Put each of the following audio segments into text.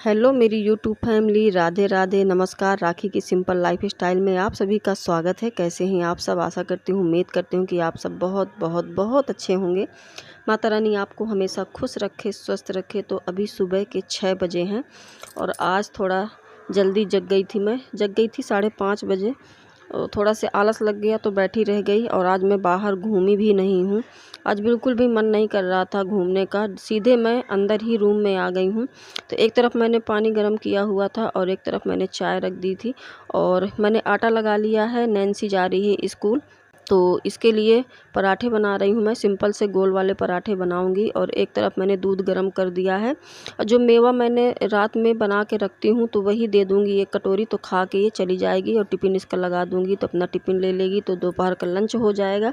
Hello मेरी YouTube family, Radhe Radhe, नमस्कार। राखी की सिंपल लाइफ स्टाइल में आप सभी का स्वागत है। कैसे हैं आप सब? आशा करती हूँ, उम्मीद करती हूँ कि आप सब बहुत बहुत बहुत अच्छे होंगे। माता रानी आपको हमेशा खुश रखे, स्वस्थ रखे। तो अभी सुबह के 6 बजे हैं और आज थोड़ा जल्दी जग गई थी। मैं जग गई थी 5:30 बजे। थोड़ा से आलस लग गया तो बैठी रह गई और आज मैं बाहर घूमी भी नहीं हूँ। आज बिल्कुल भी मन नहीं कर रहा था घूमने का। सीधे मैं अंदर ही रूम में आ गई हूँ। तो एक तरफ मैंने पानी गर्म किया हुआ था और एक तरफ मैंने चाय रख दी थी और मैंने आटा लगा लिया है। नैन्सी जा रही है स्कूल, तो इसके लिए पराठे बना रही हूँ। मैं सिंपल से गोल वाले पराठे बनाऊंगी और एक तरफ मैंने दूध गर्म कर दिया है। और जो मेवा मैंने रात में बना के रखती हूँ तो वही दे दूँगी 1 कटोरी, तो खा के ये चली जाएगी और टिफ़िन इसका लगा दूँगी तो अपना टिफ़िन ले लेगी, तो दोपहर का लंच हो जाएगा।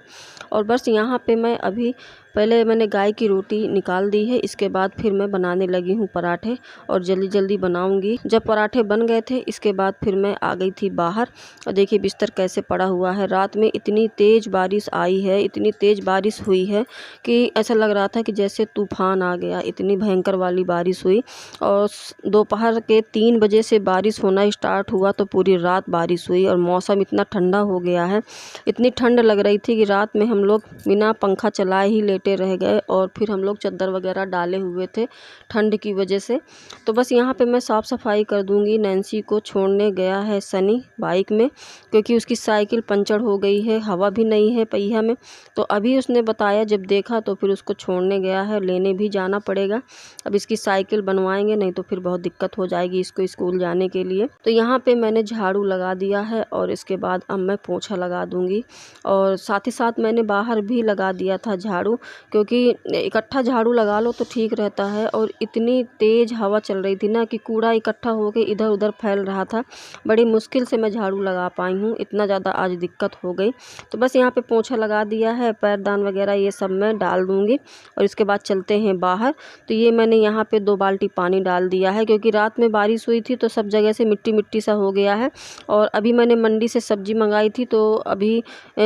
और बस यहाँ पे मैं अभी पहले मैंने गाय की रोटी निकाल दी है, इसके बाद फिर मैं बनाने लगी हूँ पराठे और जल्दी जल्दी बनाऊंगी। जब पराठे बन गए थे इसके बाद फिर मैं आ गई थी बाहर और देखिए बिस्तर कैसे पड़ा हुआ है। रात में इतनी तेज़ बारिश आई है, इतनी तेज़ बारिश हुई है कि ऐसा लग रहा था कि जैसे तूफ़ान आ गया। इतनी भयंकर वाली बारिश हुई और दोपहर के 3 बजे से बारिश होना स्टार्ट हुआ तो पूरी रात बारिश हुई और मौसम इतना ठंडा हो गया है। इतनी ठंड लग रही थी कि रात में हम लोग बिना पंखा चलाए ही लेटे रह गए और फिर हम लोग चादर वगैरह डाले हुए थे ठंड की वजह से। तो बस यहाँ पे मैं साफ़ सफाई कर दूँगी। नैन्सी को छोड़ने गया है सनी बाइक में, क्योंकि उसकी साइकिल पंचर हो गई है, हवा भी नहीं है पहिया में। तो अभी उसने बताया, जब देखा तो फिर उसको छोड़ने गया है। लेने भी जाना पड़ेगा, अब इसकी साइकिल बनवाएंगे, नहीं तो फिर बहुत दिक्कत हो जाएगी इसको स्कूल जाने के लिए। तो यहाँ पे मैंने झाड़ू लगा दिया है और इसके बाद अब मैं पोछा लगा दूँगी और साथ ही साथ मैंने बाहर भी लगा दिया था झाड़ू, क्योंकि इकट्ठा झाड़ू लगा लो तो ठीक रहता है। और इतनी तेज़ हवा चल रही थी ना कि कूड़ा इकट्ठा होकर इधर उधर फैल रहा था। बड़ी मुश्किल से मैं झाड़ू लगा पाई हूँ, इतना ज़्यादा आज दिक्कत हो गई। तो बस यहाँ पे पोछा लगा दिया है, पैरदान वगैरह ये सब मैं डाल दूँगी और इसके बाद चलते हैं बाहर। तो ये मैंने यहाँ पे 2 बाल्टी पानी डाल दिया है, क्योंकि रात में बारिश हुई थी तो सब जगह से मिट्टी मिट्टी सा हो गया है। और अभी मैंने मंडी से सब्ज़ी मंगाई थी तो अभी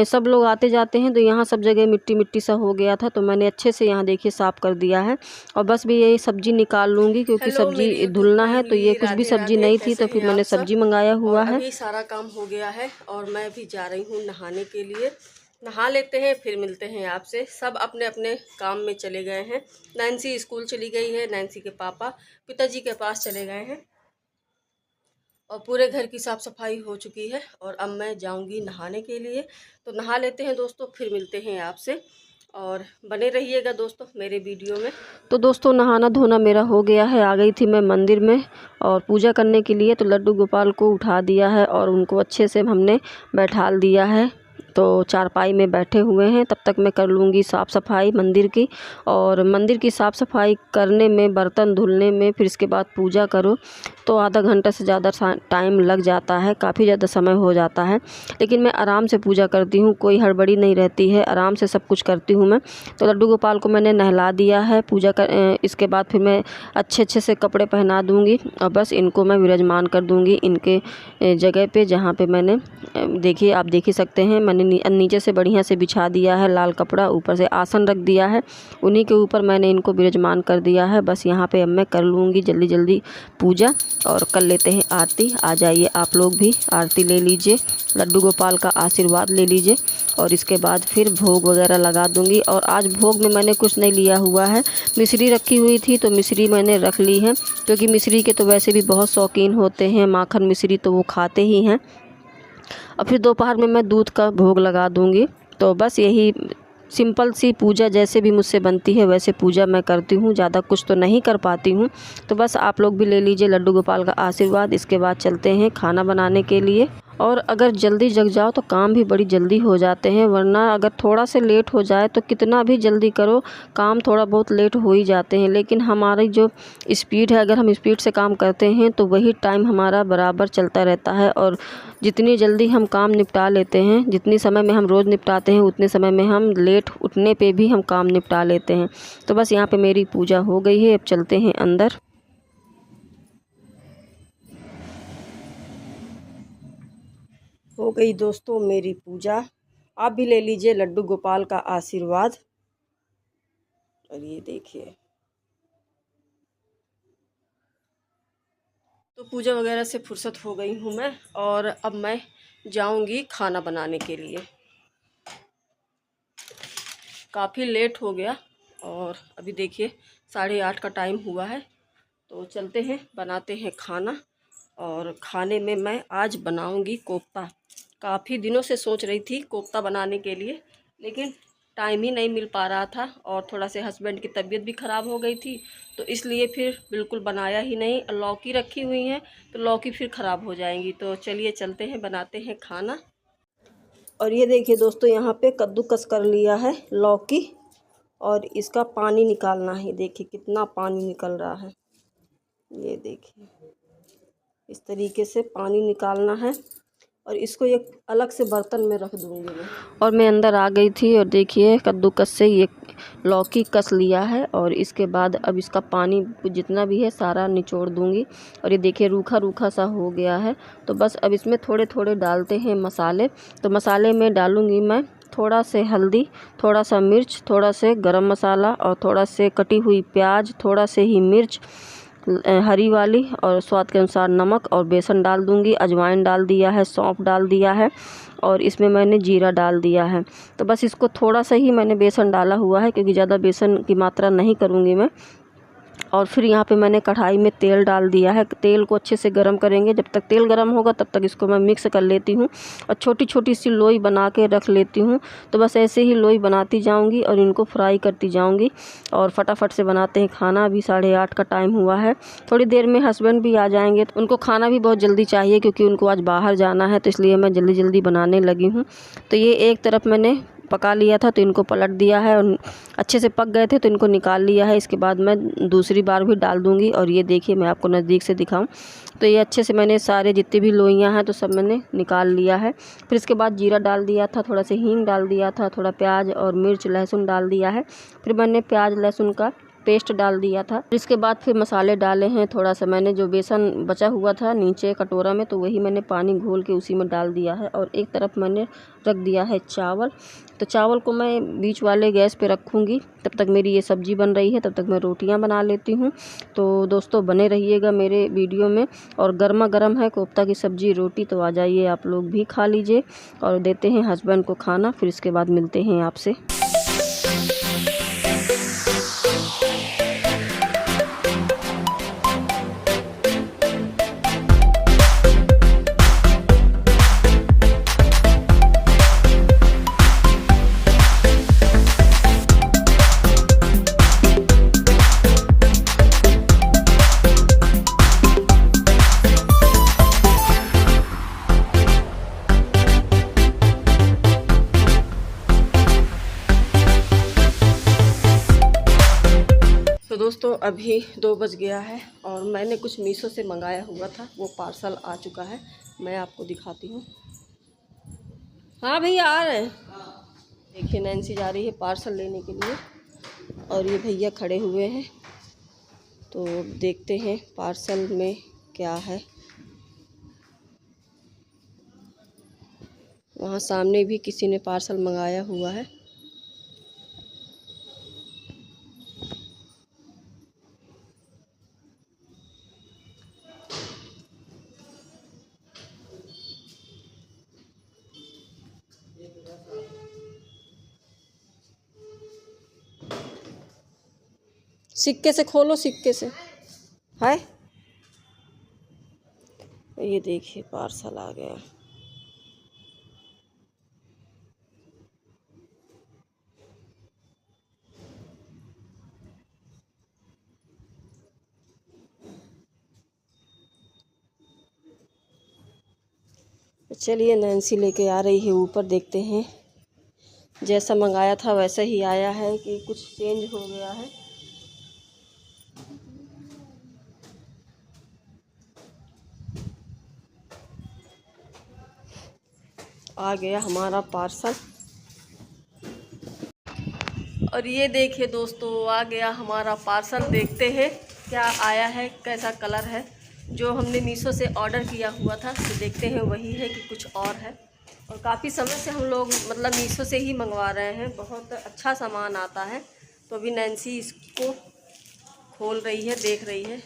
सब लोग आते जाते हैं तो यहाँ सब जगह मिट्टी मिट्टी सा हो गया था, तो मैंने अच्छे से यहाँ देखिए साफ़ कर दिया है। और बस भी यही सब्ज़ी निकाल लूँगी, क्योंकि हेलो मेरी सब्ज़ी यूट्यूब धुलना है। तो ये फैमिली, कुछ भी राधे सब्ज़ी राधे। नहीं थी कैसे तो फिर हैं आप मैंने सब? सब्ज़ी मंगाया और हुआ है। अभी सारा काम हो गया है और मैं भी जा रही हूँ नहाने के लिए। नहा लेते हैं फिर मिलते हैं आपसे। सब अपने अपने काम में चले गए हैं। नैन्सी स्कूल चली गई है, नैन्सी के पापा पिताजी के पास चले गए हैं और पूरे घर की साफ़ सफाई हो चुकी है और अब मैं जाऊंगी नहाने के लिए। तो नहा लेते हैं दोस्तों, फिर मिलते हैं आपसे और बने रहिएगा दोस्तों मेरे वीडियो में। तो दोस्तों नहाना धोना मेरा हो गया है। आ गई थी मैं मंदिर में और पूजा करने के लिए। तो लड्डू गोपाल को उठा दिया है और उनको अच्छे से हमने बैठाल दिया है, तो चारपाई में बैठे हुए हैं। तब तक मैं कर लूँगी साफ़ सफाई मंदिर की। और मंदिर की साफ़ सफाई करने में, बर्तन धुलने में, फिर इसके बाद पूजा करो तो आधा घंटा से ज़्यादा टाइम लग जाता है, काफ़ी ज़्यादा समय हो जाता है। लेकिन मैं आराम से पूजा करती हूँ, कोई हड़बड़ी नहीं रहती है, आराम से सब कुछ करती हूँ मैं। तो लड्डू गोपाल को मैंने नहला दिया है पूजा कर। इसके बाद फिर मैं अच्छे अच्छे से कपड़े पहना दूँगी और बस इनको मैं विराजमान कर दूँगी इनके जगह पे, जहाँ पे मैंने देखिए आप देख ही सकते हैं, मैंने नीचे से बढ़िया से बिछा दिया है लाल कपड़ा, ऊपर से आसन रख दिया है, उन्हीं के ऊपर मैंने इनको विराजमान कर दिया है। बस यहाँ पे अब मैं कर लूँगी जल्दी जल्दी पूजा और कर लेते हैं आरती। आ जाइए आप लोग भी आरती ले लीजिए, लड्डू गोपाल का आशीर्वाद ले लीजिए और इसके बाद फिर भोग वगैरह लगा दूँगी। और आज भोग में मैंने कुछ नहीं लिया हुआ है, मिश्री रखी हुई थी तो मिश्री मैंने रख ली है, क्योंकि मिश्री के तो वैसे भी बहुत शौकीन होते हैं, माखन मिश्री तो वो खाते ही हैं। और फिर दोपहर में मैं दूध का भोग लगा दूँगी। तो बस यही सिंपल सी पूजा जैसे भी मुझसे बनती है वैसे पूजा मैं करती हूँ, ज़्यादा कुछ तो नहीं कर पाती हूँ। तो बस आप लोग भी ले लीजिए लड्डू गोपाल का आशीर्वाद। इसके बाद चलते हैं खाना बनाने के लिए। और अगर जल्दी जग जाओ तो काम भी बड़ी जल्दी हो जाते हैं, वरना अगर थोड़ा से लेट हो जाए तो कितना भी जल्दी करो काम थोड़ा बहुत लेट हो ही जाते हैं। लेकिन हमारी जो स्पीड है, अगर हम स्पीड से काम करते हैं तो वही टाइम हमारा बराबर चलता रहता है। और जितनी जल्दी हम काम निपटा लेते हैं, जितनी समय में हम रोज़ निपटाते हैं, उतने समय में हम लेट उठने पे भी हम काम निपटा लेते हैं। तो बस यहाँ पे मेरी पूजा हो गई है, अब चलते हैं अंदर। हो गई दोस्तों मेरी पूजा। आप भी ले लीजिए लड्डू गोपाल का आशीर्वाद। और ये देखिए तो पूजा वगैरह से फुर्सत हो गई हूँ मैं, और अब मैं जाऊँगी खाना बनाने के लिए। काफ़ी लेट हो गया और अभी देखिए 8:30 का टाइम हुआ है। तो चलते हैं, बनाते हैं खाना। और खाने में मैं आज बनाऊंगी कोफ्ता। काफ़ी दिनों से सोच रही थी कोफ्ता बनाने के लिए, लेकिन टाइम ही नहीं मिल पा रहा था और थोड़ा से हस्बैंड की तबीयत भी ख़राब हो गई थी, तो इसलिए फिर बिल्कुल बनाया ही नहीं। लौकी रखी हुई हैं तो लौकी फिर ख़राब हो जाएंगी। तो चलिए चलते हैं, बनाते हैं खाना। और ये देखिए दोस्तों, यहाँ पे कद्दूकस कर लिया है लौकी, और इसका पानी निकालना है। देखिए कितना पानी निकल रहा है, ये देखिए इस तरीके से पानी निकालना है। और इसको एक अलग से बर्तन में रख दूँगी मैं। और मैं अंदर आ गई थी और देखिए कद्दूकस से ये लौकी कस लिया है, और इसके बाद अब इसका पानी जितना भी है सारा निचोड़ दूँगी। और ये देखिए रूखा रूखा सा हो गया है। तो बस अब इसमें थोड़े थोड़े डालते हैं मसाले। तो मसाले में डालूँगी मैं थोड़ा से हल्दी, थोड़ा सा मिर्च, थोड़ा से गरम मसाला, और थोड़ा से कटी हुई प्याज, थोड़ा से ही मिर्च हरी वाली, और स्वाद के अनुसार नमक, और बेसन डाल दूंगी। अजवाइन डाल दिया है, सौंफ डाल दिया है, और इसमें मैंने जीरा डाल दिया है। तो बस इसको थोड़ा सा ही मैंने बेसन डाला हुआ है, क्योंकि ज़्यादा बेसन की मात्रा नहीं करूँगी मैं। और फिर यहाँ पे मैंने कढ़ाई में तेल डाल दिया है। तेल को अच्छे से गरम करेंगे। जब तक तेल गरम होगा तब तक इसको मैं मिक्स कर लेती हूँ, और छोटी छोटी सी लोई बना के रख लेती हूँ। तो बस ऐसे ही लोई बनाती जाऊँगी और इनको फ्राई करती जाऊँगी। और फटाफट से बनाते हैं खाना। अभी 8:30 का टाइम हुआ है। थोड़ी देर में हस्बैंड भी आ जाएंगे, तो उनको खाना भी बहुत जल्दी चाहिए, क्योंकि उनको आज बाहर जाना है, तो इसलिए मैं जल्दी जल्दी बनाने लगी हूँ। तो ये एक तरफ मैंने पका लिया था, तो इनको पलट दिया है, और अच्छे से पक गए थे तो इनको निकाल लिया है। इसके बाद मैं दूसरी बार भी डाल दूंगी। और ये देखिए मैं आपको नज़दीक से दिखाऊं तो ये अच्छे से मैंने सारे जितने भी लोइयां हैं तो सब मैंने निकाल लिया है। फिर इसके बाद जीरा डाल दिया था, थोड़ा सा हींग डाल दिया था, थोड़ा प्याज और मिर्च लहसुन डाल दिया है। फिर मैंने प्याज लहसुन का पेस्ट डाल दिया था। इसके बाद फिर मसाले डाले हैं। थोड़ा सा मैंने जो बेसन बचा हुआ था नीचे कटोरा में, तो वही मैंने पानी घोल के उसी में डाल दिया है। और एक तरफ मैंने रख दिया है चावल। तो चावल को मैं बीच वाले गैस पे रखूँगी। तब तक मेरी ये सब्ज़ी बन रही है, तब तक मैं रोटियां बना लेती हूँ। तो दोस्तों बने रहिएगा मेरे वीडियो में। और गर्मा गर्म है कोफ्ता की सब्ज़ी रोटी, तो आ जाइए आप लोग भी खा लीजिए। और देते हैं हस्बैंड को खाना, फिर इसके बाद मिलते हैं आपसे। दोस्तों अभी 2 बज गया है, और मैंने कुछ मीशो से मंगाया हुआ था, वो पार्सल आ चुका है। मैं आपको दिखाती हूँ। हाँ भैया आ रहे हैं। देखिए नैन्सी जा रही है पार्सल लेने के लिए, और ये भैया खड़े हुए हैं। तो देखते हैं पार्सल में क्या है। वहाँ सामने भी किसी ने पार्सल मंगाया हुआ है। सिक्के से खोलो, सिक्के से है। ये देखिए पार्सल आ गया। चलिए नैन्सी लेके आ रही है ऊपर, देखते हैं। जैसा मंगाया था वैसा ही आया है कि कुछ चेंज हो गया है। आ गया हमारा पार्सल। और ये देखिए दोस्तों आ गया हमारा पार्सल। देखते हैं क्या आया है, कैसा कलर है। जो हमने मीशो से ऑर्डर किया हुआ था तो देखते हैं वही है कि कुछ और है। और काफ़ी समय से हम लोग मतलब मीशो से ही मंगवा रहे हैं, बहुत अच्छा सामान आता है। तो अभी नैन्सी इसको खोल रही है, देख रही है।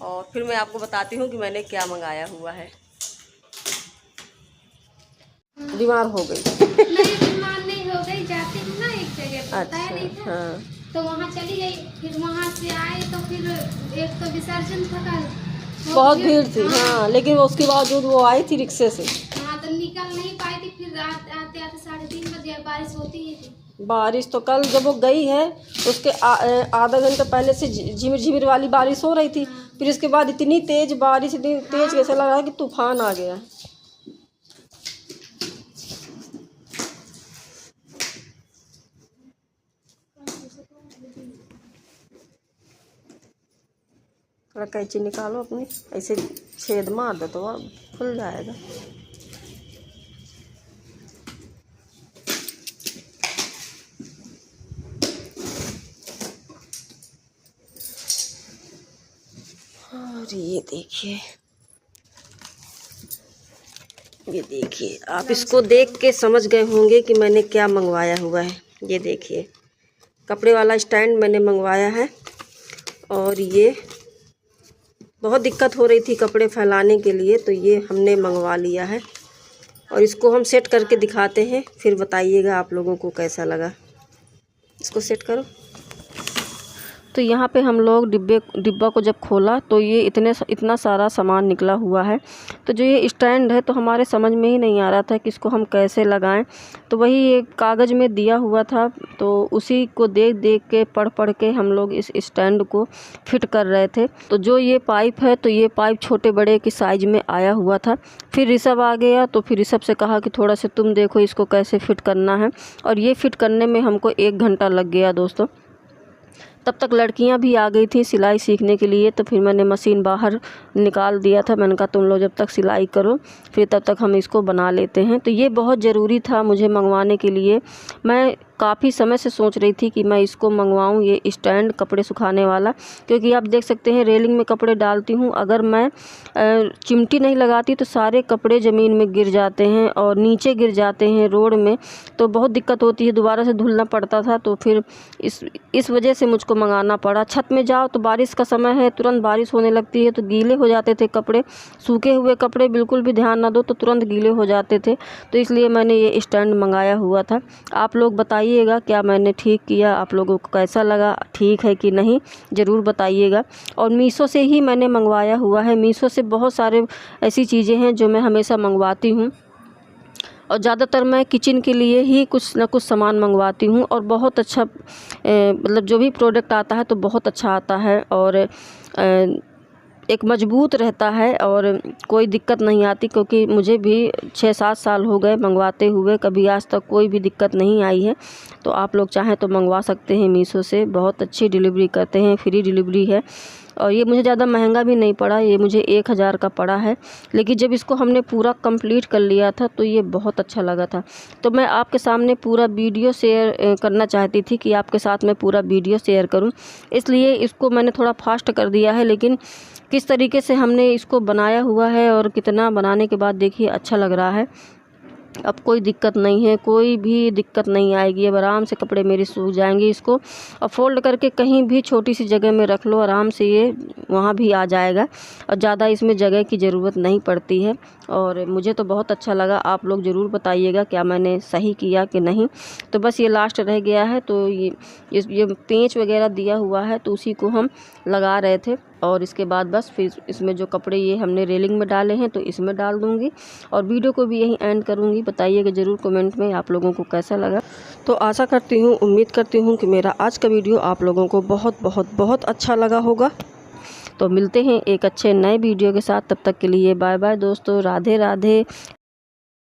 और फिर मैं आपको बताती हूँ कि मैंने क्या मंगाया हुआ है। बीमार हो गई? नहीं, बीमार नहीं हो गई, जाती हूँ ना एक जगह, पता है नहीं था। हाँ। तो वहाँ चली गई, फिर वहाँ से आए तो फिर एक तो विसर्जन था कल, बहुत भीड़ थी। हाँ, लेकिन उसके बावजूद वो आई थी रिक्शे से। हाँ, तो निकल नहीं पाई थी। फिर रात आते आते 3:30 बजे बारिश होती ही थी। बारिश तो कल जब वो गई है उसके आधा घंटा पहले से झिमिर झिमिर वाली बारिश हो रही थी। फिर इसके बाद इतनी तेज बारिश, इतनी तेज कैसे लग रहा है कि तूफान आ गया। थोड़ा कैंची निकालो अपनी, ऐसे छेद मार दो तो अब खुल जाएगा। और ये देखिए, ये देखिए, आप इसको देख के समझ गए होंगे कि मैंने क्या मंगवाया हुआ है। ये देखिए, कपड़े वाला स्टैंड मैंने मंगवाया है। और ये बहुत दिक्कत हो रही थी कपड़े फैलाने के लिए, तो ये हमने मंगवा लिया है। और इसको हम सेट करके दिखाते हैं, फिर बताइएगा आप लोगों को कैसा लगा। इसको सेट करो। तो यहाँ पे हम लोग डिब्बा को जब खोला तो ये इतना सारा सामान निकला हुआ है। तो जो ये स्टैंड है तो हमारे समझ में ही नहीं आ रहा था कि इसको हम कैसे लगाएं। तो वही एक कागज़ में दिया हुआ था, तो उसी को देख के पढ़ के हम लोग इस स्टैंड को फिट कर रहे थे। तो जो ये पाइप है, तो ये पाइप छोटे बड़े की साइज़ में आया हुआ था। फिर ऋषभ आ गया, तो फिर ऋषभ से कहा कि थोड़ा सा तुम देखो इसको कैसे फिट करना है। और ये फिट करने में हमको 1 घंटा लग गया दोस्तों। तब तक लड़कियां भी आ गई थी सिलाई सीखने के लिए। तो फिर मैंने मशीन बाहर निकाल दिया था। मैंने कहा तुम लोग जब तक सिलाई करो, फिर तब तक हम इसको बना लेते हैं। तो ये बहुत ज़रूरी था मुझे मंगवाने के लिए। मैं काफ़ी समय से सोच रही थी कि मैं इसको मंगवाऊं, ये स्टैंड कपड़े सुखाने वाला। क्योंकि आप देख सकते हैं रेलिंग में कपड़े डालती हूँ, अगर मैं चिमटी नहीं लगाती तो सारे कपड़े ज़मीन में गिर जाते हैं और नीचे गिर जाते हैं रोड में। तो बहुत दिक्कत होती है, दोबारा से धुलना पड़ता था। तो फिर इस वजह से मुझको मंगाना पड़ा। छत में जाओ तो बारिश का समय है, तुरंत बारिश होने लगती है तो गीले हो जाते थे कपड़े। सूखे हुए कपड़े बिल्कुल भी ध्यान ना दो तो तुरंत गीले हो जाते थे। तो इसलिए मैंने ये स्टैंड मंगाया हुआ था। आप लोग बताइएगा क्या मैंने ठीक किया, आप लोगों को कैसा लगा, ठीक है कि नहीं, ज़रूर बताइएगा। और मीशो से ही मैंने मंगवाया हुआ है। मीशो से बहुत सारे ऐसी चीज़ें हैं जो मैं हमेशा मंगवाती हूँ। और ज़्यादातर मैं किचन के लिए ही कुछ ना कुछ सामान मंगवाती हूँ। और बहुत अच्छा मतलब जो भी प्रोडक्ट आता है तो बहुत अच्छा आता है और एक मजबूत रहता है और कोई दिक्कत नहीं आती। क्योंकि मुझे भी 6-7 साल हो गए मंगवाते हुए, कभी आज तक कोई भी दिक्कत नहीं आई है। तो आप लोग चाहें तो मंगवा सकते हैं मीशो से, बहुत अच्छी डिलीवरी करते हैं, फ्री डिलीवरी है। और ये मुझे ज़्यादा महंगा भी नहीं पड़ा, ये मुझे 1000 का पड़ा है। लेकिन जब इसको हमने पूरा कंप्लीट कर लिया था तो ये बहुत अच्छा लगा था। तो मैं आपके सामने पूरा वीडियो शेयर करना चाहती थी कि आपके साथ मैं पूरा वीडियो शेयर करूं, इसलिए इसको मैंने थोड़ा फास्ट कर दिया है। लेकिन किस तरीके से हमने इसको बनाया हुआ है और कितना बनाने के बाद देखिए अच्छा लग रहा है। अब कोई दिक्कत नहीं है, कोई भी दिक्कत नहीं आएगी। अब आराम से कपड़े मेरे सूख जाएंगे। इसको और फोल्ड करके कहीं भी छोटी सी जगह में रख लो, आराम से ये वहाँ भी आ जाएगा और ज़्यादा इसमें जगह की ज़रूरत नहीं पड़ती है। और मुझे तो बहुत अच्छा लगा। आप लोग ज़रूर बताइएगा क्या मैंने सही किया कि नहीं। तो बस ये लास्ट रह गया है, तो ये पेंच वगैरह दिया हुआ है तो उसी को हम लगा रहे थे। और इसके बाद बस फिर इसमें जो कपड़े ये हमने रेलिंग में डाले हैं तो इसमें डाल दूँगी और वीडियो को भी यहीं एंड करूँगी। बताइएगा ज़रूर कमेंट में आप लोगों को कैसा लगा। तो आशा करती हूँ, उम्मीद करती हूँ कि मेरा आज का वीडियो आप लोगों को बहुत बहुत बहुत अच्छा लगा होगा। तो मिलते हैं एक अच्छे नए वीडियो के साथ, तब तक के लिए बाय बाय दोस्तों, राधे राधे।